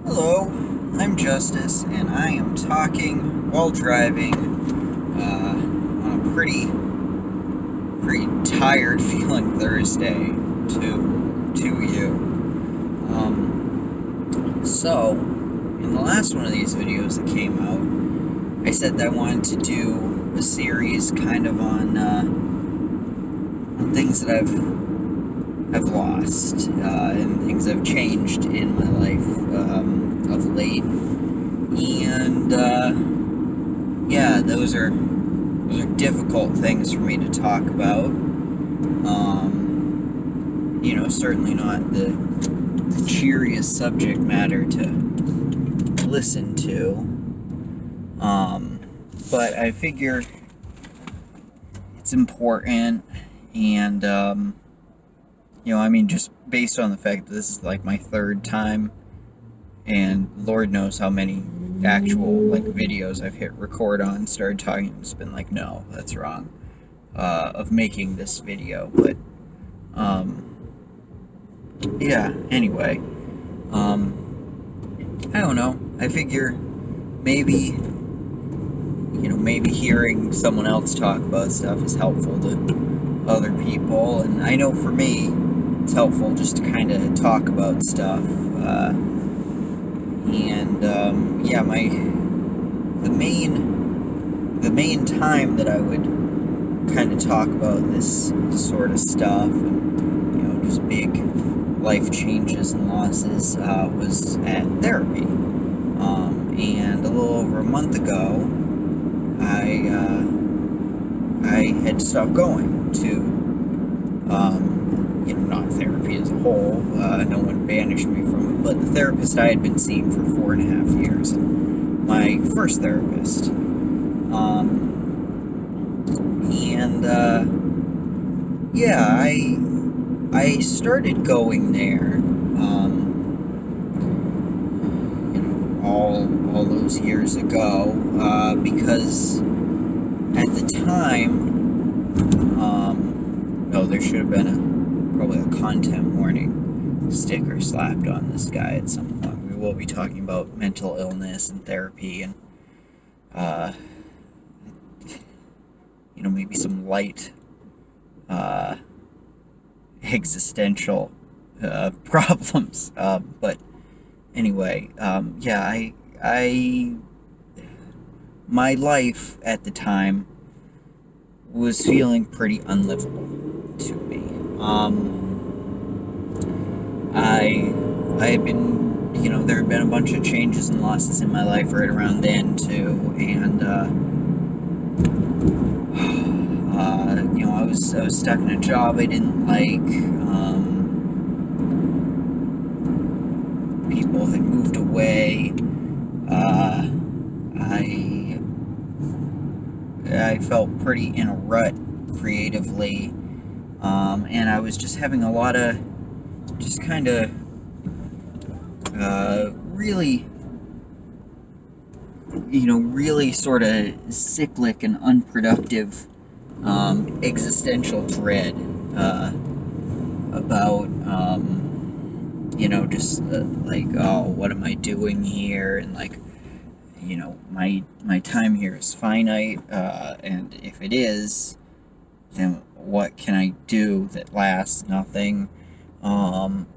Hello, I'm Justice, and I am talking while driving on a pretty tired feeling Thursday to you. So, in the last one of these videos that came out, I said that I wanted to do a series kind of on things that I've lost and things I've changed in my life of late, and yeah, those are difficult things for me to talk about. Certainly not the cheeriest subject matter to listen to, but I figure it's important, and just based on the fact that this is like my third time, and Lord knows how many actual videos I've hit record on, started talking, and it's been like, no, that's wrong, of making this video. But yeah, anyway, I don't know. I figure maybe hearing someone else talk about stuff is helpful to other people, and I know for me it's helpful just to kind of talk about stuff. The main time that I would kind of talk about this sort of stuff, and just big life changes and losses, was at therapy. And a little over a month ago, I had stopped going to not therapy as a whole. No one banished me from it, but the therapist I had been seeing for 4.5 years, my first therapist. I started going there, all those years ago, because at the time, there should have been probably a content warning sticker slapped on this guy at some point. We will be talking about mental illness and therapy, and maybe some light existential problems. But anyway, my life at the time was feeling pretty unlivable to me. I had been, there had been a bunch of changes and losses in my life right around then too, and I was stuck in a job I didn't like. People had moved away. I felt pretty in a rut creatively, and I was just having a lot of just kind of really sort of cyclic and unproductive existential dread about oh, what am I doing here, and my time here is finite, and if it is, then what can I do that lasts? Nothing.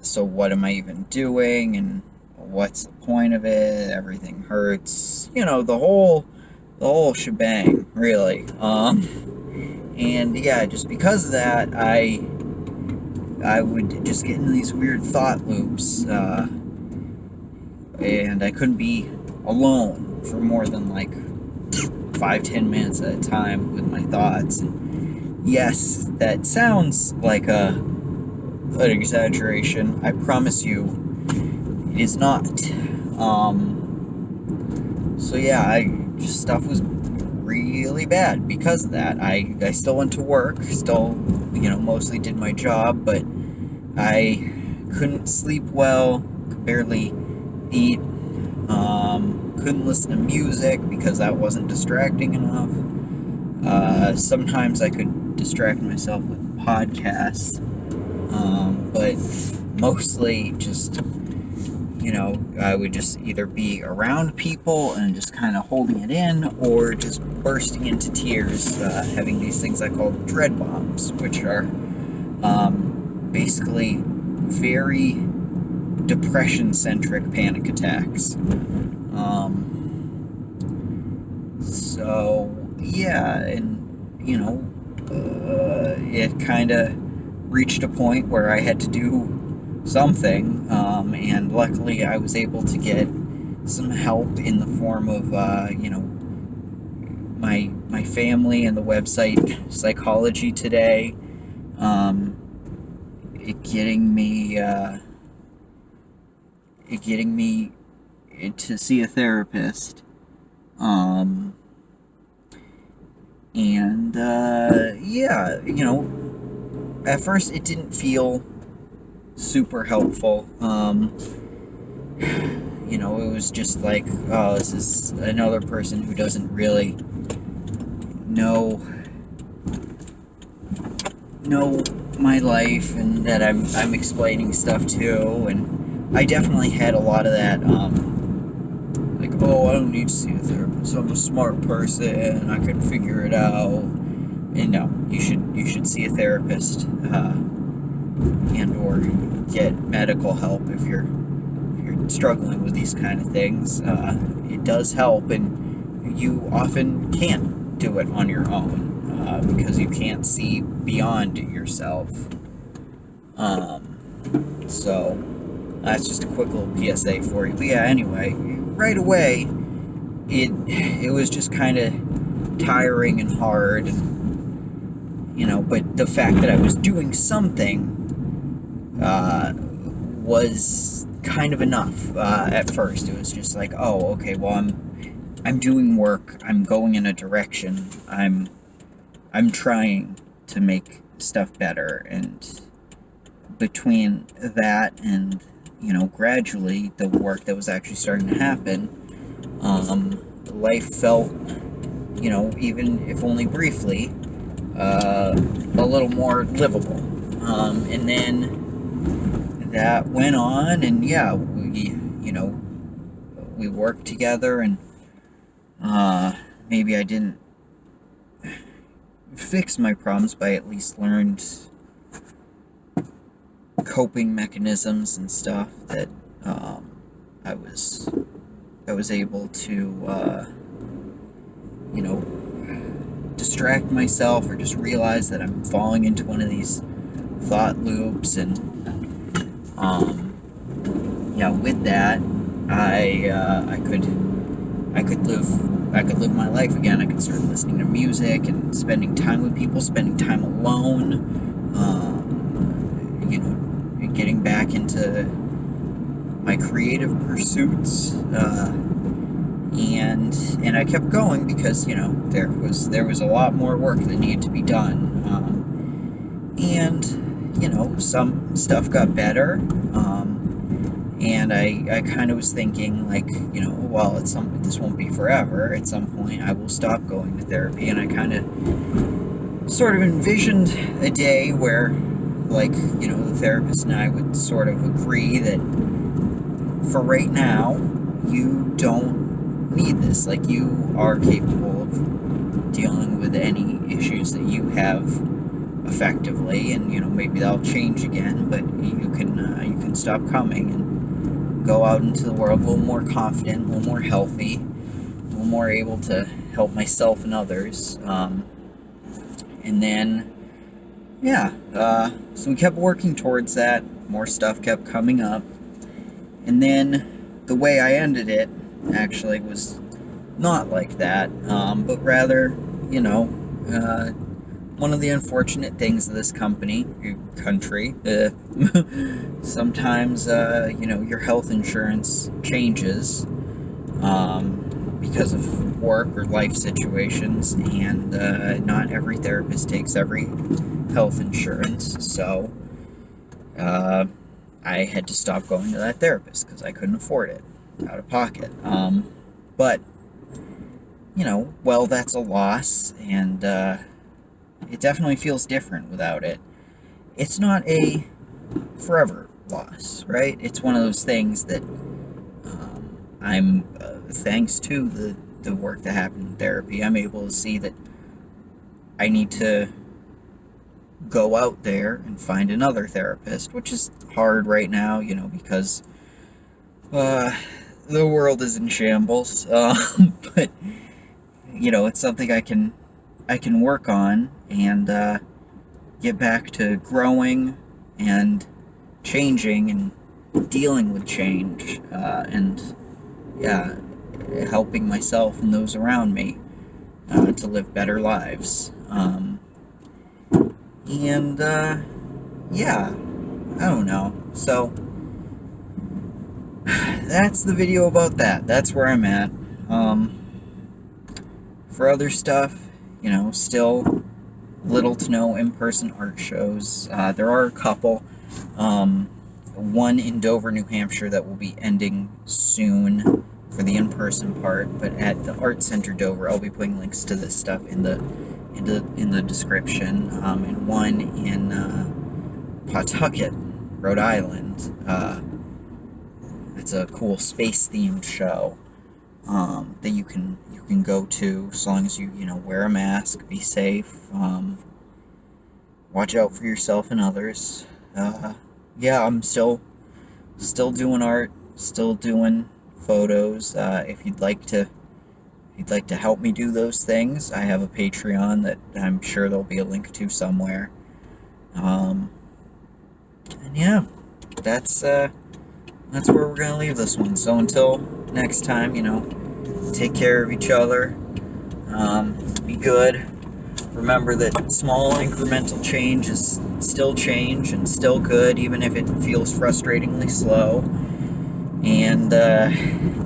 So what am I even doing, and what's the point of it? Everything hurts, the whole shebang, really. And yeah, just because of that, I would just get into these weird thought loops, and I couldn't be alone for more than 5-10 minutes at a time with my thoughts. And yes, that sounds like an exaggeration. I promise you it is not. Stuff was really bad because of that. I still went to work, still mostly did my job, but I couldn't sleep well, could barely eat, couldn't listen to music because that wasn't distracting enough. Sometimes I could distract myself with podcasts, but mostly just I would just either be around people and just kind of holding it in, or just bursting into tears, having these things I call dread bombs, which are basically very depression-centric panic attacks. So, yeah, and, it kind of reached a point where I had to do something, and luckily I was able to get some help in the form of, my family and the website Psychology Today, getting me to see a therapist, and yeah, at first it didn't feel super helpful. It was just like, oh, this is another person who doesn't really know my life, and that I'm explaining stuff to. And I definitely had a lot of that, like, oh, I don't need to see a therapist, I'm a smart person, I can figure it out. And no, you should see a therapist, and or get medical help if you're struggling with these kind of things. It does help, and you often can't do it on your own, because you can't see beyond yourself. So that's just a quick little PSA for you. But yeah, anyway, right away, it was just kind of tiring and hard, and but the fact that I was doing something was kind of enough. At first, it was just like, oh, okay, well, I'm doing work. I'm going in a direction. I'm trying to make stuff better, and between that and gradually the work that was actually starting to happen, life felt, even if only briefly, a little more livable. And then that went on, and yeah, we worked together, and maybe I didn't fix my problems, but I at least learned coping mechanisms and stuff that I was able to distract myself, or just realize that I'm falling into one of these thought loops. And yeah, with that, I could live my life again. I could start listening to music and spending time with people, spending time alone, getting back into my creative pursuits, and I kept going because there was a lot more work that needed to be done, and some stuff got better, and I kind of was thinking, like, well, this won't be forever. At some point I will stop going to therapy, and I kind of sort of envisioned a day where, like, the therapist and I would sort of agree that for right now, you don't need this. Like, you are capable of dealing with any issues that you have effectively, and maybe that'll change again, but you can stop coming and go out into the world a little more confident, a little more healthy, a little more able to help myself and others. And then, yeah, so we kept working towards that. More stuff kept coming up. And then the way I ended it actually was not like that, but rather, one of the unfortunate things of this country, sometimes, your health insurance changes, because of work or life situations, and not every therapist takes every health insurance, so I had to stop going to that therapist because I couldn't afford it out of pocket. But well, that's a loss, and it definitely feels different without it. It's not a forever loss, right? It's one of those things that I'm thanks to the work that happened in therapy, I'm able to see that I need to go out there and find another therapist, which is hard right now, because uh, the world is in shambles. But it's something I can work on and get back to growing and changing and dealing with change, and yeah, helping myself and those around me to live better lives. And yeah, I don't know. So that's the video about that. That's where I'm at. For other stuff, still little to no in-person art shows. There are a couple. One in Dover, New Hampshire that will be ending soon for the in-person part, but at the Art Center Dover, I'll be putting links to this stuff in the description. And one in Pawtucket, Rhode Island. It's a cool space-themed show that you can go to, as long as you wear a mask, be safe, watch out for yourself and others. Yeah, I'm still doing art, still doing photos. If you'd like to help me do those things, I have a Patreon that I'm sure there'll be a link to somewhere. And yeah, that's where we're gonna leave this one. So until next time, take care of each other. Be good. Remember that small incremental change is still change and still good, even if it feels frustratingly slow. And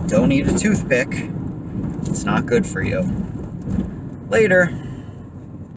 don't eat a toothpick. It's not good for you. Later.